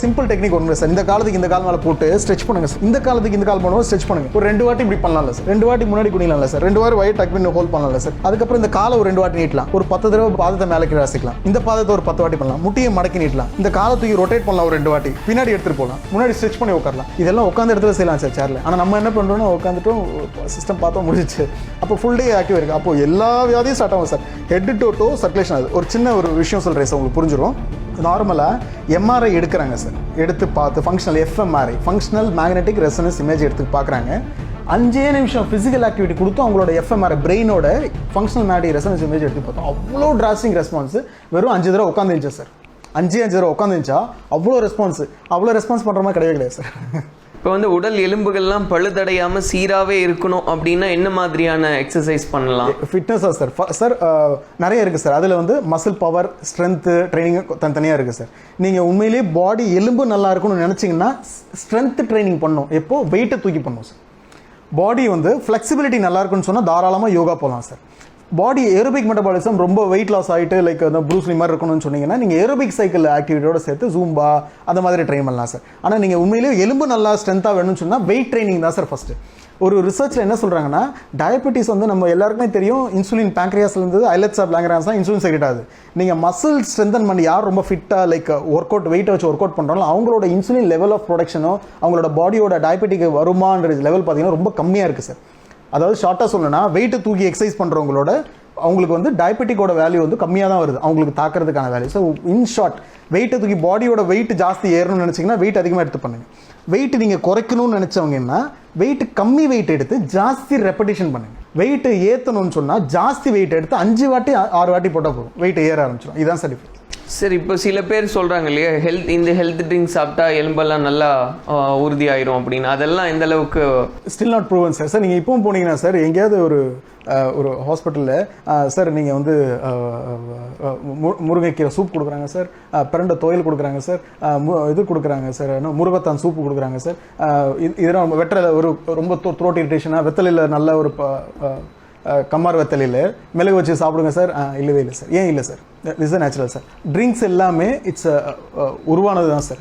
Simple technique ஒன்று sir. இந்த காலத்துக்கு இந்த கால் மேலே போட்டு ஸ்ட்ரெச் பண்ணுங்க சார். இந்த காலத்துக்கு இந்த கால் பண்ணுவோம் ஸ்ட்ரெச் பண்ணுங்க. ஒரு 2 வாட்டி இப்படி பண்ணலாம்ல சார். 2 வாட்டி முன்னாடி குனியலாம்ல சார். 2 வாட்டி வயிறு டக் பண்ணி ஹோல்ட் பண்ணலாம்ல சார். அதுக்கப்புறம் இந்த காலை ஒரு 2 வாட்டி நீட்டலாம். ஒரு 10 தடவை பாதத்தை மேலே கீழே அசைக்கலாம். இந்த பாதத்தை ஒரு 10 வாட்டி பண்ணலாம். முட்டியை மடக்கி நீட்டலாம். இந்த காலை தூக்கி ரொட்டேட் பண்ணலாம் ஒரு 2 வாட்டி. பின்னாடி எடுத்துட்டு போகலாம். முன்னாடி ஸ்ட்ரெச் பண்ணி உட்காரலாம். இதெல்லாம் உட்காந்து இடத்துல செய்யலாம் சார் சேர்ல. ஆனால் நம்ம என்ன பண்ணுறோம்னா உட்காந்துட்டும் சிஸ்டம் பார்த்தோம் முடிஞ்சிச்சு. அப்போ ஃபுல் டே ஆக்டிவ் இருக்குது. அப்போ எல்லா வியாதியும் ஸ்டார்ட் ஆகும் sir. Head to to circulation ஆகுது. ஒரு சின்ன ஒரு விஷயம் சொல்கிறேன் சார், உங்களுக்கு புரிஞ்சிடும். நார்மலாக எம்ஆர்ஐ எடுக்கிறாங்க சார். எடுத்து பார்த்து functional fMRI functional magnetic resonance image எடுத்து பார்க்குறாங்க. 5 நிமிஷம் ஃபிசிக்கல் ஆக்டிவிட்டி கொடுத்து அவங்களோட எஃப்எம்ஆர்ஐ பிரெயினோட ஃபங்க்ஷனல் மேக்னெட்டிக் ரெசனன்ஸ் இமேஜ் எடுத்து பார்த்தோம். அவ்வளோ டிராஸ்டிக் ரெஸ்பான்ஸ். வெறும் 5 தடவை உட்காந்துருந்துச்சா சார். 5 தடவை உட்காந்துருந்துச்சா அவ்வளோ ரெஸ்பான்ஸ் பண்ணுற மாதிரி கிடையாது சார். இப்போ வந்து உடல் எலும்புகள்லாம் பழுதடையாமல் சீராகவே இருக்கணும் அப்படின்னா என்ன மாதிரியான எக்ஸசைஸ் பண்ணலாம்? ஃபிட்னஸாக சார் சார் நிறைய இருக்குது சார். அதில் வந்து மசில் பவர் ஸ்ட்ரென்த்து ட்ரைனிங் தனியாக இருக்குது சார். நீங்கள் உண்மையிலேயே பாடி எலும்பு நல்லா இருக்கணும்னு நினச்சிங்கன்னா ஸ்ட்ரென்த் ட்ரைனிங் பண்ணணும். எப்போது வெயிட்டை தூக்கி பண்ணணும் சார். பாடி வந்து ஃப்ளெக்சிபிலிட்டி நல்லா இருக்குன்னு சொன்னால் தாராளமாக யோகா போகலாம் சார். பாடி ஏரோபிக் மெட்டபாலிசம் ரொம்ப வெயிட் லாஸ் ஆகிட்டு லைக் அந்த ப்ரூஸ்லி மாதிரி இருக்கணும்னு சொன்னீங்கன்னா நீங்கள் ஏரோபிக் சைக்கிள் ஆக்டிவிட்டியோட சேர்த்து ஜூம்பா அந்த மாதிரி ட்ரெயின் பண்ணலாம் சார். ஆனால் நீங்கள் உண்மையிலேயே எலும்பு நல்லா ஸ்ட்ரென்த்தாக வேணும்னு சொன்னால் வெயிட் ட்ரைனிங் தான் சார் ஃபஸ்ட்டு. ஒரு ரிசர்ச்சில் என்ன சொல்கிறாங்கன்னா டயபெட்டிஸ் வந்து நம்ம எல்லாருக்குமே தெரியும். இன்சுலின் பேங்க்ரியாஸ்லேருந்து ஐலட்ஸ் ஆஃப் லாங்கரான்ஸ் தான் இன்சுலின் செக்ரெட் ஆகுது. நீங்கள் மசில் ஸ்ட்ரென்தன் பண்ணி யார் ரொம்ப ஃபிட்டாக லைக் ஒர்க் அவுட் வெயிட்டை வச்சு ஒர்க் அவுட் பண்ணுறாங்களோ அவங்களோட இன்சுலின் லெவல் ஆஃப் ப்ரொடக்ஷனோ அவங்களோட பாடியோட டயபெட்டிக் வருமானன்ற லெவல் பார்த்தீங்கன்னா ரொம்ப கம்மியாக இருக்குது சார். அதாவது ஷார்ட்டாக சொல்லணும்னா வெயிட்டை தூக்கி எக்ஸசைஸ் பண்ணுறவங்களோட அவங்களுக்கு வந்து டயபெட்டிக்கோட வேல்யூ வந்து கம்மியாக தான் வருது அவங்களுக்கு தாக்கிறதுக்கான வேல்யூ. ஸோ இன் ஷார்ட் வெயிட்டை தூக்கி பாடியோட வெயிட் ஜாஸ்தி ஏறணும்னு நினச்சிங்கன்னா வெயிட் அதிகமாக எடுத்து பண்ணுங்க. வெயிட் நீங்கள் குறைக்கணும்னு நினச்சவங்கன்னா வெயிட் கம்மி வெயிட் எடுத்து ஜாஸ்தி ரெப்படிஷன் பண்ணுங்க. வெயிட்டு ஏற்றணும்னு சொன்னால் ஜாஸ்தி வெயிட் எடுத்து 5 வாட்டி 6 வாட்டி போட்டால் போதும், வெயிட் ஏற ஆரம்பிச்சிடும். இதுதான் சார் டிஃபரன்ஸ். சரி, இப்போ சில பேர் சொல்கிறாங்க இல்லையா இந்த ஹெல்த் ட்ரிங்க் சாப்பிட்டா எலும்பெல்லாம் நல்லா உறுதியாயிரும் அப்படின்னு. அதெல்லாம் எந்த அளவுக்கு still not proven sir. Sir நீங்கள் இப்பவும் போனீங்கன்னா சார் எங்கேயாவது ஒரு ஹாஸ்பிட்டலில் சார் நீங்கள் வந்து முருங்கைக்கீரை சூப் கொடுக்குறாங்க சார், பிரண்டை துவையல் கொடுக்குறாங்க சார், இது கொடுக்குறாங்க சார், முருகத்தான் சூப்பு கொடுக்குறாங்க சார். இதெல்லாம் வெட்டலை ஒரு ரொம்ப த்ரோட் இரிட்டேஷனாக வெத்தலையில் நல்ல ஒரு கம்மார் வெத்தலையில் மிளகு வச்சு சாப்பிடுங்க சார். இல்லவே இல்லை சார். ஏன் இல்லை sir? It's natural sir. Drinks எல்லாமே இட்ஸ் உருவானது தான் சார்.